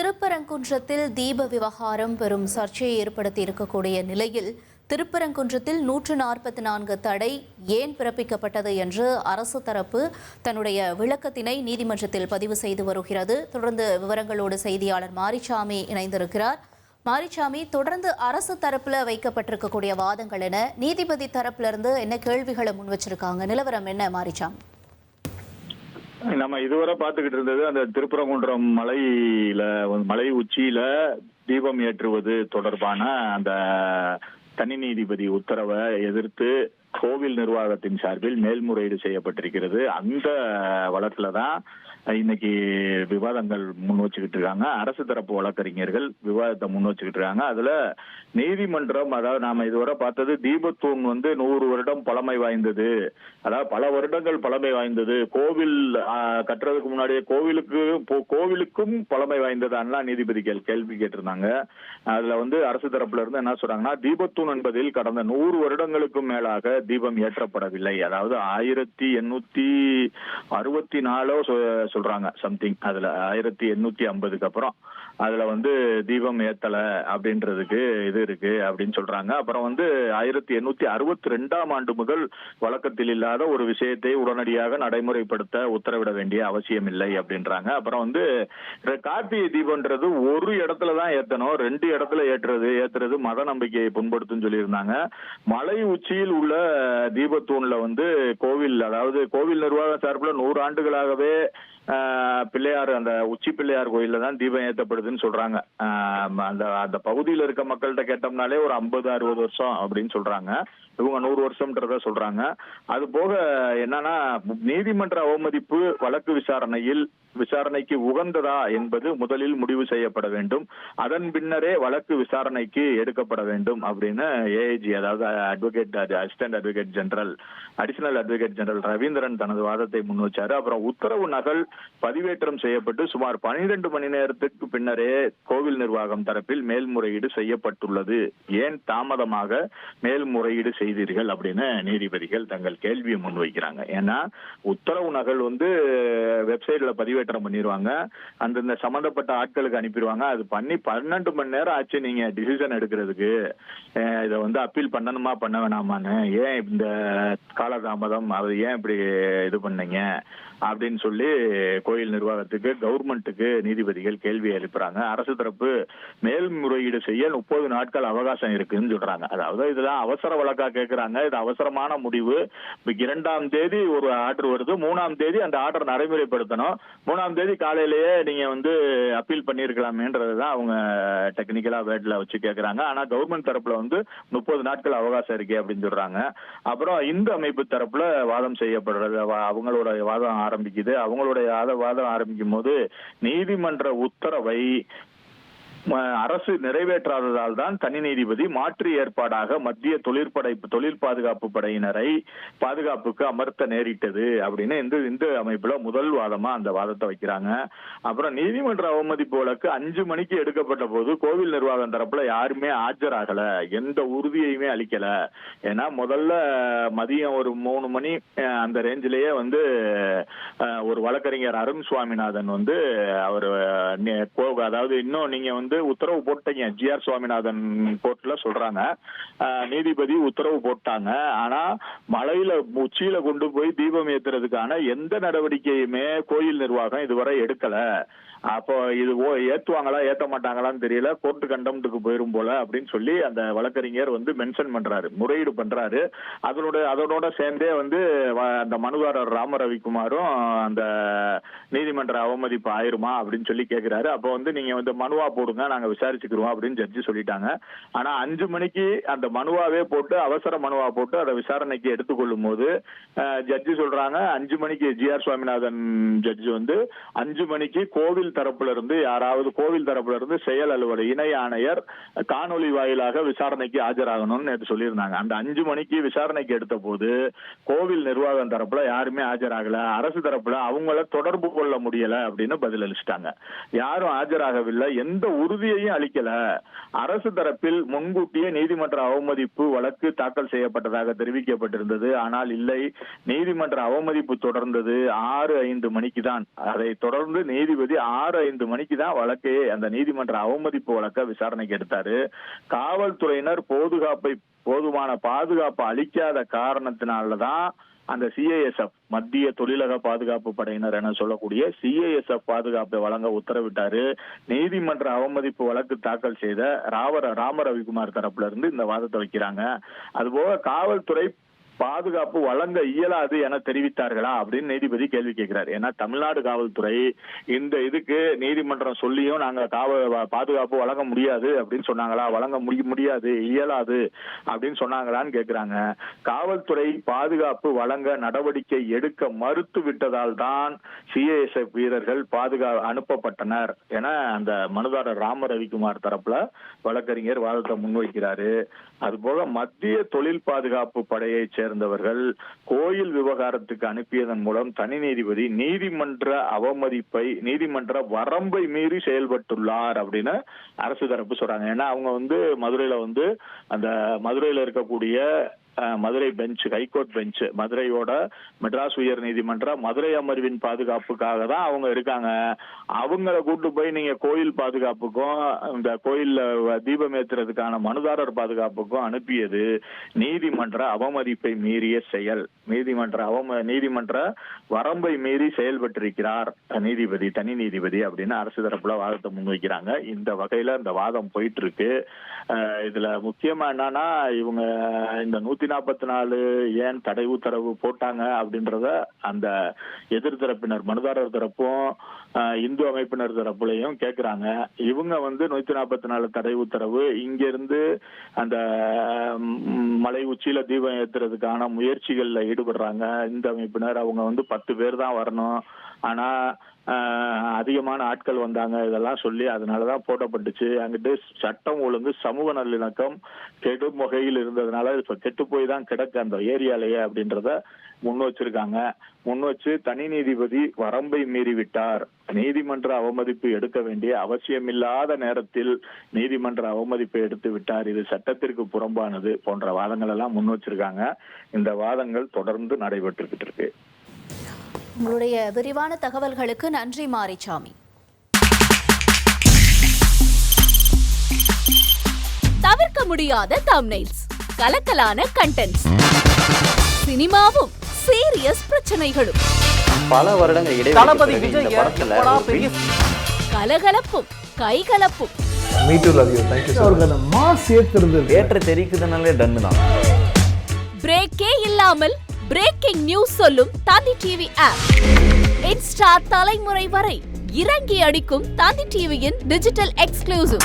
திருப்பரங்குன்றத்தில் தீப விவகாரம் பெரும் சர்ச்சையை ஏற்படுத்தி இருக்கக்கூடிய நிலையில் திருப்பரங்குன்றத்தில் 144 தடை ஏன் பிறப்பிக்கப்பட்டது என்று அரசு தரப்பு தன்னுடைய விளக்கத்தினை நீதிமன்றத்தில் பதிவு செய்து வருகிறது. தொடர்ந்து விவரங்களோடு செய்தியாளர் மாரிசாமி இணைந்திருக்கிறார். மாரிசாமி, தொடர்ந்து அரசு தரப்புல வைக்கப்பட்டிருக்கக்கூடிய வாதங்கள் என, நீதிபதி தரப்புல இருந்து என்ன கேள்விகளை முன் வச்சிருக்காங்க, நிலவரம் என்ன மாரிசாமி? நம்ம இதுவரை பார்த்துக்கிட்டு இருந்தது அந்த திருப்பரங்குன்றம் மலை உச்சியில தீபம் ஏற்றுவது தொடர்பான அந்த தனி நீதிபதி உத்தரவை எதிர்த்து கோவில் நிர்வாகத்தின் சார்பில் மேல்முறையீடு செய்யப்பட்டிருக்கிறது. அந்த வழக்குல தான் இன்னைக்கு விவாதங்கள் முன் வச்சுக்கிட்டு இருக்காங்க. அரசு தரப்பு வழக்கறிஞர்கள் விவாதத்தை முன் வச்சுக்கிட்டு இருக்காங்க. அதுல நீதிமன்றம், அதாவது நாம இதுவரை பார்த்தது தீபத்தூண் 100 வருடம் பழமை வாய்ந்தது, அதாவது பல வருடங்கள் பழமை வாய்ந்தது, கோவில் கட்டுறதுக்கு முன்னாடியே கோவிலுக்கும் பழமை வாய்ந்ததான்னா நீதிபதிகள் கேள்வி கேட்டிருந்தாங்க. அதுல அரசு தரப்புல இருந்து என்ன சொல்றாங்கன்னா, தீபத்தூண் என்பதில் கடந்த 100 வருடங்களுக்கும் மேலாக தீபம் ஏற்றப்படவில்லை, அதாவது 1864 சொல்றாங்க சம்திங். அதுல 1850க்கு அப்புறம் அதுல தீபம் ஏத்தல அப்படின்றதுக்கு இது இருக்கு அப்படின்னு சொல்றாங்க. அப்புறம் 1862ஆம் ஆண்டு முதல் வழக்கத்தில் இல்லாத ஒரு விஷயத்தை உடனடியாக நடைமுறைப்படுத்த உத்தரவிட வேண்டிய அவசியம் இல்லை அப்படின்றாங்க. அப்புறம் கார்த்திகை தீபம்ன்றது ஒரு இடத்துலதான் ஏத்தணும், 2 இடத்துல ஏத்துறது மத நம்பிக்கையை புண்படுத்தும் சொல்லியிருந்தாங்க. மலை உச்சியில் உள்ள தீபத்தூண்ல கோவில், அதாவது கோவில் நிர்வாக சார்பில் 100 ஆண்டுகளாகவே பிள்ளையார், அந்த உச்சி பிள்ளையார் கோயில்ல தான் தீபம் ஏற்றப்படுதுன்னு சொல்றாங்க. அந்த பகுதியில் இருக்க மக்கள்கிட்ட கேட்டோம்னாலே ஒரு 50-60 வருஷம் அப்படின்னு சொல்றாங்க. இவங்க 100 வருஷம்ன்றத சொல்றாங்க. அது போக என்னன்னா, நீதிமன்ற அவமதிப்பு வழக்கு விசாரணைக்கு உகந்ததா என்பது முதலில் முடிவு செய்யப்பட வேண்டும், அதன் பின்னரே வழக்கு விசாரணைக்கு எடுக்கப்பட வேண்டும் அப்படின்னு ஏஐஜி, அதாவது assistant advocate general, additional advocate general Ravindran தனது வாதத்தை முன் வச்சாரு. அப்புறம் உத்தரவு நகல் பதிவேற்றம் செய்யப்பட்டு சுமார் 12 மணி நேரத்திற்கு பின்னரே கோவில் நிர்வாகம் தரப்பில் மேல்முறையீடு செய்யப்பட்டுள்ளது, ஏன் தாமதமாக மேல்முறையீடு செய்தீர்கள் அப்படின்னு நீதிபதிகள் தங்கள் கேள்வியை முன்வைக்கிறாங்க. ஏன்னா உத்தரவு நகல் வெப்சைட்ல பதிவேற்றம் பண்ணிடுவாங்க, அந்தந்த சம்பந்தப்பட்ட ஆட்களுக்கு அனுப்பிடுவாங்க. அது பண்ணி 12 மணி நேரம் ஆச்சு நீங்க டிசிஷன் எடுக்கிறதுக்கு. இதை அப்பீல் பண்ணணுமா பண்ண வேணாமான்னு, ஏன் இந்த காலதாமதம், அது ஏன் இப்படி இது பண்ணீங்க அப்படின்னு சொல்லி கோயில் நிர்வாகத்துக்கு, கவர்மெண்ட்டுக்கு நீதிபதிகள் கேள்வி எழுப்புறாங்க. அரசு தரப்பு மேல்முறையீடு செய்ய 30 நாட்கள் அவகாசம் இருக்குன்னு சொல்றாங்க. அதாவது இதெல்லாம் அவசர வழக்கா கேட்கிறாங்க. இது அவசரமான முடிவு. 2ஆம் தேதி ஒரு ஆர்டர் வருது, 3ஆம் தேதி அந்த ஆர்டர் நடைமுறைப்படுத்தணும், 3ஆம் தேதி காலையிலேயே நீங்க அப்பீல் பண்ணிருக்கலாமேன்றதுதான் அவங்க டெக்னிக்கலா வேர்ட்ல வச்சு கேட்கறாங்க. ஆனா கவர்மெண்ட் தரப்புல 30 நாட்கள் அவகாசம் இருக்கு அப்படின்னு சொல்றாங்க. அப்புறம் இந்து அமைப்பு தரப்புல வாதம் செய்யப்படுறது, அவங்களோட வாதம் ஆரம்பிக்குது. அவங்களுடைய வாதம் ஆரம்பிக்கும் போது நீதிமன்ற உத்தரவை அரசு நிறைவேற்றாததால் தான் தனி நீதிபதி மாற்று ஏற்பாடாக மத்திய தொழில் பாதுகாப்பு படையினரை பாதுகாப்புக்கு அமர்த்த நேரிட்டது அப்படின்னு இந்த அமைப்புல முதல் வாதமா அந்த வாதத்தை வைக்கிறாங்க. அப்புறம் நீதிமன்ற அவமதிப்பு வழக்கு 5 மணிக்கு எடுக்கப்பட்ட போது கோவில் நிர்வாகம் தரப்புல யாருமே ஆஜராகல, எந்த உறுதியையுமே அளிக்கல. ஏன்னா முதல்ல மதியம் ஒரு 3 மணி அந்த ரேஞ்சிலேயே ஒரு வழக்கறிஞர் அருண் சுவாமிநாதன் அவர், அதாவது இன்னும் நீங்க உத்தரவு போட்டீங்க, ஜிஆர் சுவாமிநாதன் கோர்ட்ல சொல்றாங்க, நீதிபதி உத்தரவு போட்டாங்க, ஆனா மலையில உச்சியில கொண்டு போய் தீபம் ஏத்துறதுக்கான எந்த நடவடிக்கையுமே கோயில் நிர்வாகம் இதுவரை எடுக்கல. அப்போ இது ஏத்துவாங்களா ஏத்த மாட்டாங்களான்னு தெரியல, கோர்ட்டு கண்டம்ட்டுக்கு போயிரும் போல அப்படின்னு சொல்லி அந்த வழக்கறிஞர் மென்ஷன் பண்றாரு, முறையீடு பண்றாரு. அதனோட சேர்ந்தே அந்த மனுதாரர் ராம ரவிக்குமாரும் அந்த நீதிமன்ற அவமதிப்பு ஆயிருமா அப்படின்னு சொல்லி கேட்கிறாரு. அப்போ நீங்க மனுவா போடுங்க, நாங்க விசாரிச்சுக்கிறோம் அப்படின்னு ஜட்ஜி சொல்லிட்டாங்க. ஆனா 5 மணிக்கு அந்த மனுவாவே போட்டு, அவசர மனுவா போட்டு அதை விசாரணைக்கு எடுத்துக்கொள்ளும் போது ஜட்ஜி சொல்றாங்க, 5 மணிக்கு ஜிஆர் சுவாமிநாதன் ஜட்ஜி 5 மணிக்கு கோவில் தரப்புல இருந்து செயல் அலுவலர் இணை ஆணையர் காணொலி வாயிலாக விசாரணைக்கு ஆஜராகணும்னு நேற்று சொல்லியிருந்தாங்க. அந்த 5 மணிக்கு விசாரணைக்கு எடுத்த போது கோவில் நிர்வாகம் தரப்புல யாருமே ஆஜராகல, அரசு தரப்புல அவங்கள தொடர்பு கொள்ள முடியல அப்படின்னு பதில் அளிச்சிட்டாங்க. யாரும் ஆஜராகவில்லை, எந்த உறுதியையும் அளிக்கல. அரசு தரப்பில் முன்கூட்டியே நீதிமன்ற அவமதிப்பு வழக்கு தாக்கல் செய்யப்பட்டதாக தெரிவிக்கப்பட்டிருந்தது. ஆனால் இல்லை, நீதிமன்ற அவமதிப்பு தொடர்ந்தது 6:05 மணிக்கு தான். அதை தொடர்ந்து நீதிபதி 6:05 மணிக்கு தான் வழக்கையே, அந்த நீதிமன்ற அவமதிப்பு வழக்க விசாரணைக்கு எடுத்தாரு. காவல்துறையினர் போதுமான பாதுகாப்பு அளிக்காத காரணத்தினாலதான் அந்த சிஐஎஸ்எஃப், மத்திய தொழிலக பாதுகாப்பு படையினர் என சொல்லக்கூடிய சிஐஎஸ்எஃப் பாதுகாப்பை வழங்க உத்தரவிட்டாரு. நீதிமன்ற அவமதிப்பு வழக்கு தாக்கல் செய்த ராம ரவிக்குமார் தரப்புல இருந்து இந்த வாதத்தை வைக்கிறாங்க. அதுபோக காவல்துறை பாதுகாப்பு வழங்க இயலாது என தெரிவித்தார்களா அப்படின்னு நீதிபதி கேள்வி கேட்கிறார். ஏன்னா தமிழ்நாடு காவல்துறை இந்த இதுக்கு நீதிமன்றம் சொல்லியும் நாங்க பாதுகாப்பு வழங்க முடியாது அப்படின்னு சொன்னாங்களா, வழங்க முடியாது இயலாது அப்படின்னு சொன்னாங்களான்னு கேட்கிறாங்க. காவல்துறை பாதுகாப்பு வழங்க நடவடிக்கை எடுக்க மறுத்து விட்டதால் தான் சிஐஎஸ்எஃப் வீரர்கள் அனுப்பப்பட்டனர் என அந்த மனுதாரர் ராம ரவிக்குமார் தரப்புல வழக்கறிஞர் வாதத்தை முன்வைக்கிறாரு. அதுபோக மத்திய தொழில் பாதுகாப்பு படையை சேர்ந்தவர்கள் கோயில் விவகாரத்துக்கு அனுப்பியதன் மூலம் தனி நீதிபதி நீதிமன்ற வரம்பை மீறி செயல்பட்டுள்ளார் அப்படின்னு அரசு தரப்பு சொல்றாங்க. ஏன்னா அவங்க மதுரையில அந்த மதுரையில இருக்கக்கூடிய மதுரை பெஞ்ச், ஹைகோர்ட் பெஞ்ச், மதுரையோட மெட்ராஸ் உயர் நீதிமன்ற மதுரை அமர்வின் பாதுகாப்புக்காக தான் அவங்க இருக்காங்க. அவங்கள கூட்டு போய் நீங்க கோயில் பாதுகாப்புக்கும் இந்த கோயில்ல தீபம் ஏத்துறதுக்கான மனுதாரர் பாதுகாப்புக்கும் அனுப்பியது நீதிமன்ற அவமதிப்பை மீறிய செயல். நீதிமன்ற வரம்பை மீறி செயல்பட்டிருக்கிறார் தனி நீதிபதி அப்படின்னு அரசு தரப்புல வாதத்தை முன்வைக்கிறாங்க. இந்த வகையில இந்த வாதம் போயிட்டு இருக்கு. இதுல முக்கியமா என்னன்னா, இவங்க இந்த 144 ஏன் தடை உத்தரவு போட்டாங்க அப்படின்றத அந்த எதிர்த்தரப்பினர் மனுதாரர் தரப்பும் இந்து அமைப்பினர் தரப்புலையும் கேட்கிறாங்க. இவங்க 144 தடை உத்தரவு இங்க இருந்து அந்த மலை உச்சியில தீபம் ஏத்துறதுக்கான முயற்சிகள்ல ஈடுபடுறாங்க. இந்த அமைப்பினர் அவங்க 10 பேர் தான் வரணும், ஆனா அதிகமான ஆட்கள் வந்தாங்க, இதெல்லாம் சொல்லி அதனாலதான் போட்டப்பட்டுச்சு. அங்கிட்டு சட்டம் ஒழுங்கு சமூக நல்லிணக்கம் கெடும் வகையில் இருந்ததுனால இப்ப கெட்டு போய் தான் கிடக்கு அந்த ஏரியாலேயே அப்படின்றத முன் வச்சு தனி நீதிபதி வரம்பை மீறிவிட்டார், நீதிமன்ற அவமதிப்பு எடுக்க வேண்டிய அவசியமில்லாத நேரத்தில் நீதிமன்ற அவமதிப்பை எடுத்து விட்டார், இது சட்டத்திற்கு புறம்பானது போன்ற வாதங்கள் எல்லாம் முன் வச்சிருக்காங்க. இந்த வாதங்கள் தொடர்ந்து நடைபெற்றுக்கிட்டு இருக்கு. உங்களுடைய விரிவான தகவல்களுக்கு நன்றி மாரிசாமி. தவிர்க்க முடியாத தம்ப்நெயில்ஸ், கலக்கலான கண்டென்ட்ஸ், சினிமாவும் சீரியஸ் பிரச்சனைகளும், பல வருடங்கள் இடைவெளி கலகலப்பும் கைகலப்பும், பிரேக்கே இல்லாமல் பிரேக்கிங் நியூஸ் சொல்லும் தந்தி டிவி ஆப். இன்ஸ்டா தலைமுறை வரை இறங்கி அடிக்கும் தந்தி டிவியின் டிஜிட்டல் எக்ஸ்க்ளூசிவ்.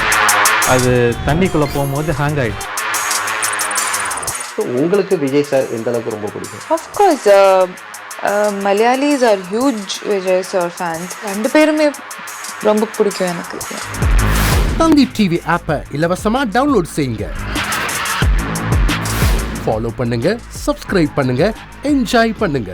அது தண்ணிக்குள்ள போகும்போது ஹேங் ஆயிடுச்சு. உங்களுக்கு விஜய் சார் எந்த அளவுக்கு ரொம்ப பிடிக்கும்? Of course, Malayalis are huge Vijay sir fans. ரெண்டு பேருமே ரொம்ப பிடிக்கும் எனக்கு. தந்தி டிவி ஆப்பை இலவசமா டவுன்லோட் செய்யுங்க, ஃபாலோ பண்ணுங்க, சப்ஸ்கிரைப் பண்ணுங்க, என்ஜாய் பண்ணுங்க.